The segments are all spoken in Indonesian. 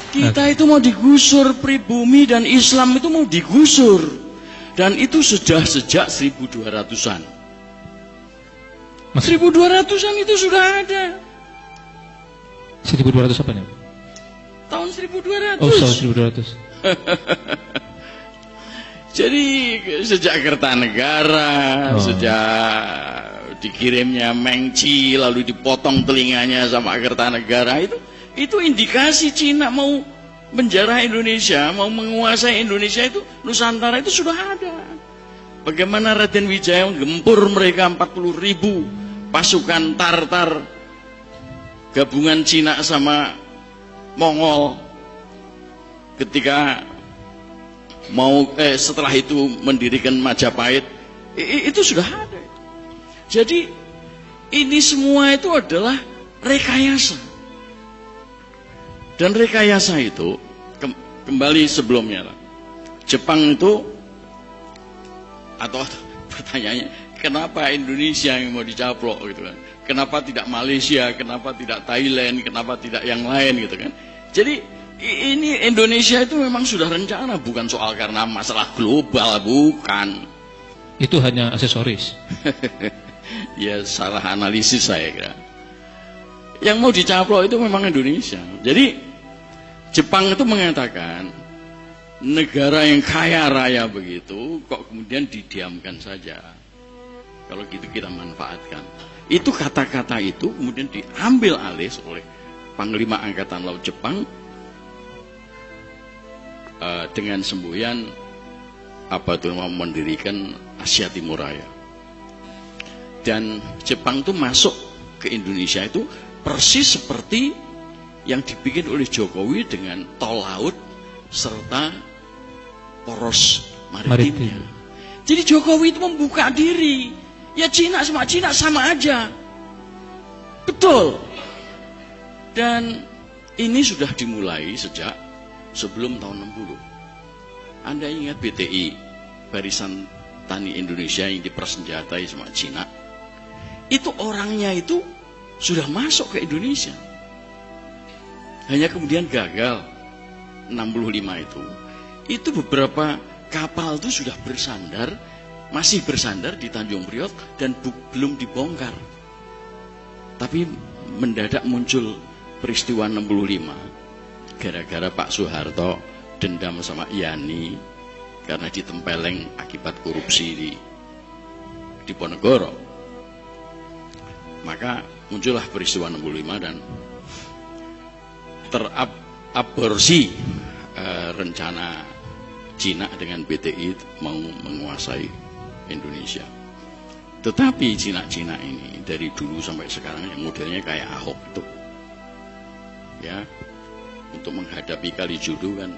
Kita itu mau digusur, pribumi dan Islam itu mau digusur. Dan itu sudah sejak 1200-an. 1200-an itu sudah ada. 1200 apa nih? Tahun 1200. Oh, tahun 1200. Jadi sejak Kertanegara, sejak dikirimnya Mengci, lalu dipotong telinganya sama Kertanegara, itu indikasi Cina mau menjarah Indonesia, mau menguasai Indonesia, itu Nusantara itu sudah ada. Bagaimana Raden Wijaya menggempur mereka 40.000 pasukan Tartar, gabungan Cina sama Mongol, ketika mau setelah itu mendirikan Majapahit, itu sudah ada. Jadi ini semua itu adalah rekayasa. Dan rekayasa itu kembali sebelumnya lah. Jepang itu, atau pertanyaannya, kenapa Indonesia yang mau dicaplok gitu kan? Kenapa tidak Malaysia? Kenapa tidak Thailand? Kenapa tidak yang lain gitu kan? Jadi ini Indonesia itu memang sudah rencana, bukan soal karena masalah global, bukan. Itu hanya aksesoris. Ya salah analisis saya kira. Yang mau dicaplok itu memang Indonesia. Jadi Jepang itu mengatakan negara yang kaya raya begitu kok kemudian didiamkan saja. Kalau gitu kita manfaatkan. Itu kata-kata itu kemudian diambil alih oleh Panglima Angkatan Laut Jepang dengan semboyan mendirikan Asia Timur Raya. Dan Jepang itu masuk ke Indonesia itu persis seperti yang dibikin oleh Jokowi dengan tol laut serta poros maritimnya. Jadi Jokowi itu membuka diri. Ya Cina sama aja. Betul. Dan ini sudah dimulai sejak sebelum tahun 60. Anda ingat BTI, Barisan Tani Indonesia, yang dipersenjatai sama Cina? Itu orangnya itu sudah masuk ke Indonesia. Hanya kemudian gagal 65 itu beberapa kapal itu sudah bersandar, masih bersandar di Tanjung Priok dan belum dibongkar. Tapi mendadak muncul peristiwa 65 gara-gara Pak Soeharto dendam sama Yani karena ditempeleng akibat korupsi di Ponegoro. Maka muncullah peristiwa 65 dan teraborsi rencana Cina dengan BTI mau menguasai Indonesia. Tetapi Cina ini dari dulu sampai sekarang yang modelnya kayak Ahok itu, ya, untuk menghadapi Kalijodo kan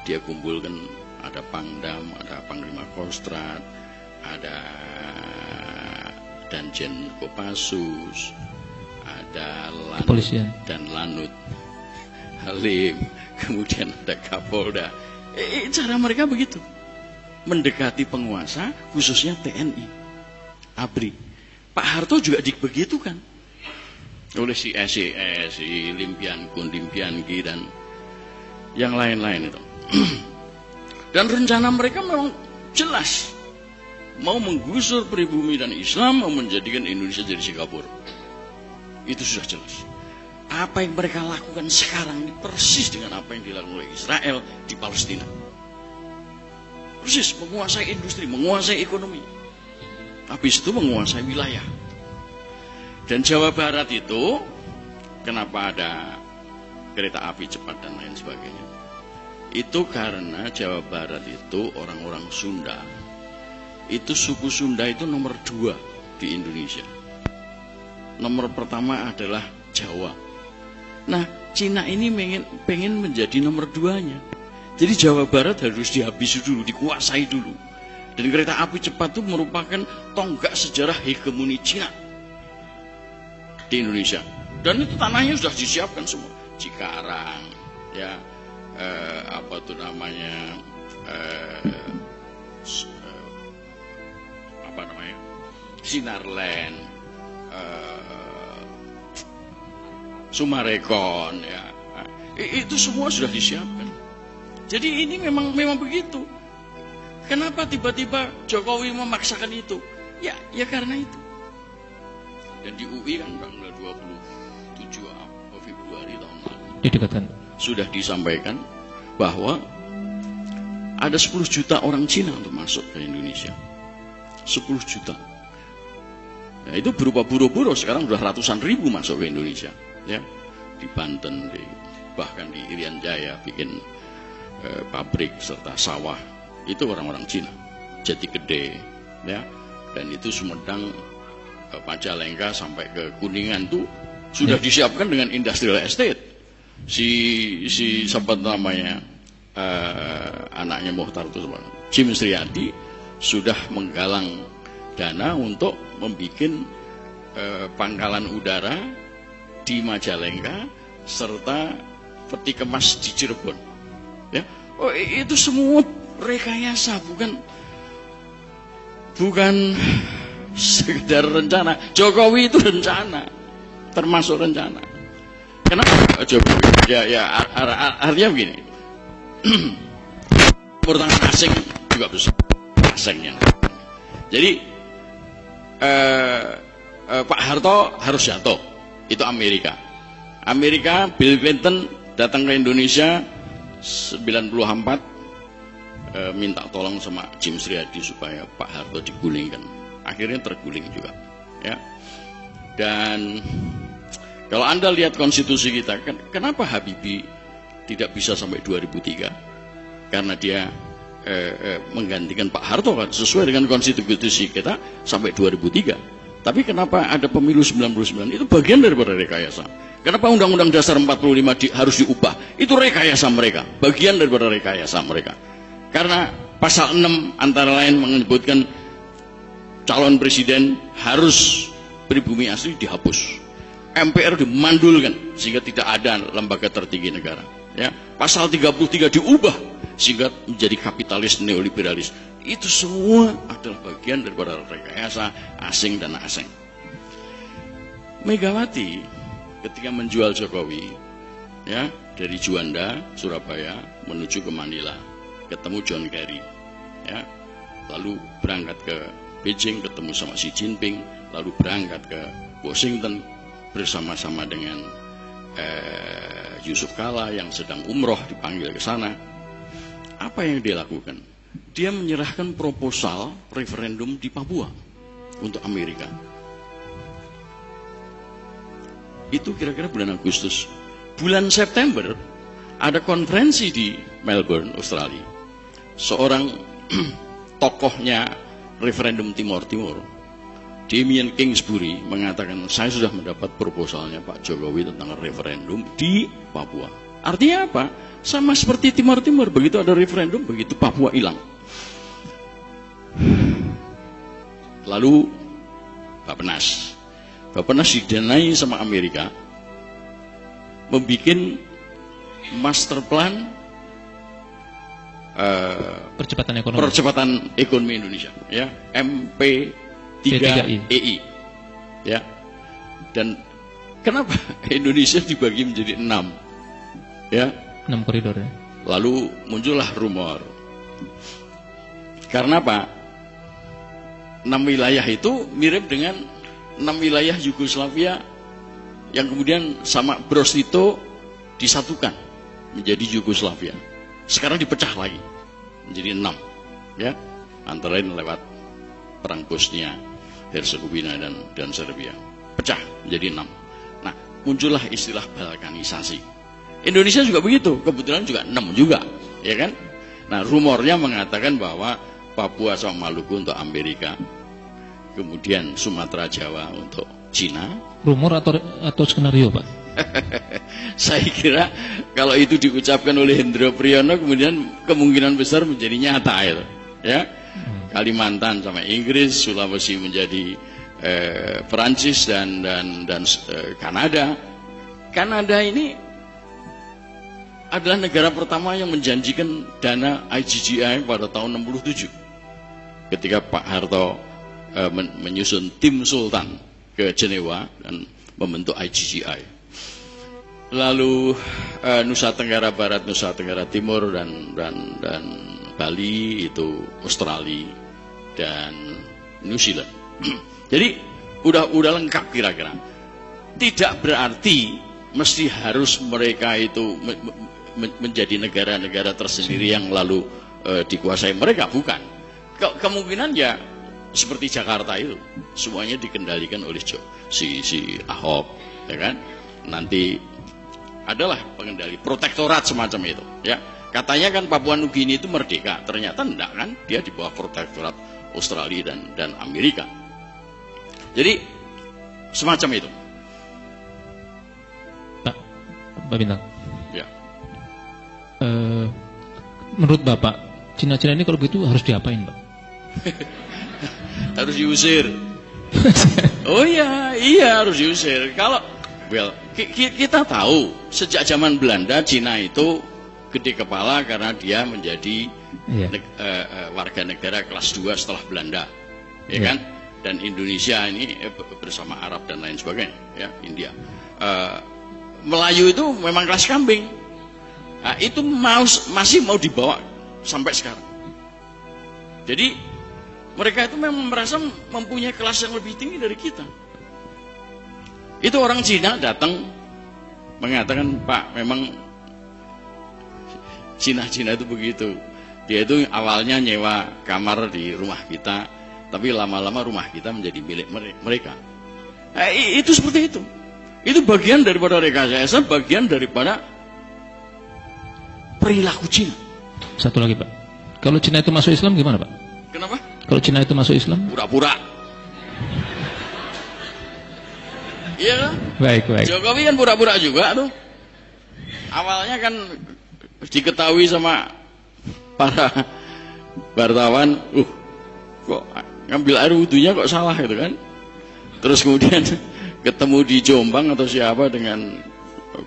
dia kumpulkan ada Pangdam, ada Panglima Kostrad, ada Danjen Kopassus, ada Lanut dan Lanut Halim, kemudian ada Kapolda. Cara mereka begitu, mendekati penguasa, khususnya TNI, ABRI. Pak Harto juga dibegitukan oleh si SES, si Limpianki dan yang lain-lain itu. Dan rencana mereka memang jelas, mau menggusur pribumi dan Islam, mau menjadikan Indonesia jadi Singapura. Itu sudah jelas. Apa yang mereka lakukan sekarang ini persis dengan apa yang dilakukan oleh Israel di Palestina. Persis, menguasai industri, menguasai ekonomi. Habis itu menguasai wilayah. Dan Jawa Barat itu, kenapa ada kereta api cepat dan lain sebagainya? Itu karena Jawa Barat itu orang-orang Sunda. Itu suku Sunda itu nomor 2 di Indonesia. Nomor pertama adalah Jawa. Nah, Cina ini pengen menjadi nomor 2-nya. Jadi Jawa Barat harus dihabisi dulu, dikuasai dulu. Dan kereta api cepat itu merupakan tonggak sejarah hegemoni Cina di Indonesia. Dan itu tanahnya sudah disiapkan semua. Cikarang, ya, Sinarland, Sumarekon, ya. Itu semua sudah disiapkan. Jadi ini memang begitu. Kenapa tiba-tiba Jokowi memaksakan itu? Ya karena itu. Dan di UI kan tanggal 27 Februari tahun lalu didekatkan. Sudah disampaikan bahwa ada 10 juta orang Cina untuk masuk ke Indonesia. 10 juta. Ya, itu berupa buruh-buruh, sekarang sudah ratusan ribu masuk ke Indonesia. Ya, di Banten, bahkan di Irian Jaya bikin pabrik serta sawah. Itu orang-orang Cina. Jati Gede, ya. Dan itu Sumedang, Majalengka sampai ke Kuningan itu sudah disiapkan dengan industrial estate. Si siapa namanya? Anaknya Mohtar itu Jim Sriadi sudah menggalang dana untuk membuat pangkalan udara di Majalengka serta peti kemas di Cirebon. Ya, itu semua rekayasa, bukan sekedar rencana. Jokowi itu rencana, termasuk rencana. Kenapa Jokowi? Ya artinya begini. Pertangan asing juga besar, asingnya. Jadi Pak Harto harus jatuh, itu Amerika. Bill Clinton datang ke Indonesia 94, minta tolong sama Jim Sriadi supaya Pak Harto digulingkan. Akhirnya terguling juga, ya. Dan kalau Anda lihat konstitusi kita, kenapa Habibie tidak bisa sampai 2003? Karena dia menggantikan Pak Harto kan, sesuai dengan konstitusi kita sampai 2003. Tapi kenapa ada pemilu 99? Itu bagian daripada rekayasa. Kenapa Undang-Undang Dasar 45 harus diubah? Itu rekayasa mereka, bagian daripada rekayasa mereka. Karena pasal 6 antara lain menyebutkan calon presiden harus pribumi asli dihapus. MPR dimandulkan sehingga tidak ada lembaga tertinggi negara. Ya, pasal 33 diubah sehingga menjadi kapitalis neoliberalis. Itu semua adalah bagian daripada rekayasa asing dan asing. Megawati ketika menjual Jokowi, ya, dari Juanda, Surabaya menuju ke Manila, ketemu John Kerry, ya, lalu berangkat ke Beijing ketemu sama Xi Jinping, lalu berangkat ke Washington bersama-sama dengan Yusuf Kala yang sedang umroh dipanggil ke sana. Apa yang dia lakukan? Dia menyerahkan proposal referendum di Papua untuk Amerika. Itu kira-kira bulan Agustus. Bulan September ada konferensi di Melbourne, Australia. Seorang tokohnya referendum Timor Timur, Damien Kingsbury, mengatakan saya sudah mendapat proposalnya Pak Jokowi tentang referendum di Papua. Artinya apa? Sama seperti Timor Timur, begitu ada referendum, begitu Papua hilang. Lalu Bappenas didanai sama Amerika, membuat master plan percepatan ekonomi Indonesia, ya, MP3EI, ya. Dan kenapa Indonesia dibagi menjadi 6, ya, 6 koridor, ya. Lalu muncullah rumor. Karena apa? 6 wilayah itu mirip dengan 6 wilayah Yugoslavia yang kemudian sama Bros Tito disatukan menjadi Yugoslavia. Sekarang dipecah lagi menjadi 6, ya, antara lain lewat perang Bosnia, Herzegovina dan Serbia, pecah menjadi 6. Nah, muncullah istilah balkanisasi. Indonesia juga begitu, kebetulan juga 6 juga, ya kan? Nah, rumornya mengatakan bahwa Papua sama Maluku untuk Amerika, kemudian Sumatera Jawa untuk Cina. Rumor atau skenario, Pak? Saya kira kalau itu diucapkan oleh Hendro Priyono, kemudian kemungkinan besar menjadi nyata itu, ya. Kalimantan sama Inggris, Sulawesi menjadi Perancis dan Kanada. Kanada ini adalah negara pertama yang menjanjikan dana IGGI pada tahun 67 ketika Pak Harto menyusun tim Sultan ke Jenewa dan membentuk IGGI. lalu Nusa Tenggara Barat, Nusa Tenggara Timur dan Bali itu Australia dan New Zealand. Jadi udah lengkap kira-kira. Tidak berarti mesti harus mereka itu menjadi negara-negara tersendiri yang lalu dikuasai mereka, bukan. Kemungkinan ya seperti Jakarta itu semuanya dikendalikan oleh si Ahok, ya kan? Nanti adalah pengendali protektorat semacam itu, ya. Katanya kan Papua Nugini itu merdeka, ternyata enggak kan? Dia di bawah protektorat Australia dan Amerika. Jadi semacam itu. Pak Bintang. Ya. Menurut Bapak, Cina-Cina ini kalau begitu harus diapain, Pak? Harus diusir. Oh iya harus diusir. Kalau kita tahu sejak zaman Belanda Cina itu gede kepala karena dia menjadi warga negara kelas 2 setelah Belanda, ya kan? Dan Indonesia ini bersama Arab dan lain sebagainya, ya, India. Melayu itu memang kelas kambing. Nah, itu masih mau dibawa sampai sekarang. Jadi mereka itu memang merasa mempunyai kelas yang lebih tinggi dari kita. Itu orang Cina datang mengatakan, Pak, memang Cina itu begitu. Dia itu awalnya nyewa kamar di rumah kita, tapi lama-lama rumah kita menjadi milik mereka. Itu seperti itu. Itu bagian daripada rekayasa, bagian daripada perilaku Cina. Satu lagi, Pak. Kalau Cina itu masuk Islam gimana, Pak? Kenapa? Kalau Cina itu masuk Islam? Pura-pura. Iya kan? Baik. Jokowi kan pura-pura juga tuh. Awalnya kan diketahui sama para wartawan, kok ngambil air wudhunya kok salah gitu kan. Terus kemudian ketemu di Jombang atau siapa dengan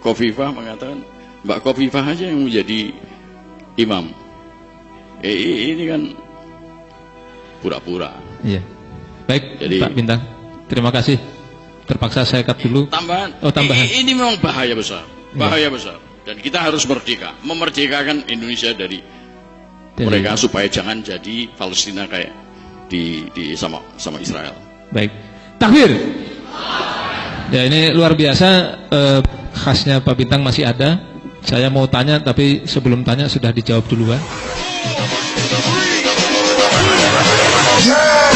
Khofifah mengatakan, Mbak Khofifah aja yang menjadi imam. Ini kan pura-pura. Iya. Baik, jadi, Pak Bintang. Terima kasih. Terpaksa saya cut dulu. Tambahan. Tambahan. Ini memang bahaya besar. Bahaya besar. Dan kita harus merdeka, memerdekakan Indonesia dari mereka supaya jangan jadi Palestina kayak di sama Israel. Baik. Takbir. Ya, ini luar biasa, khasnya Pak Bintang masih ada. Saya mau tanya tapi sebelum tanya sudah dijawab duluan. Yeah!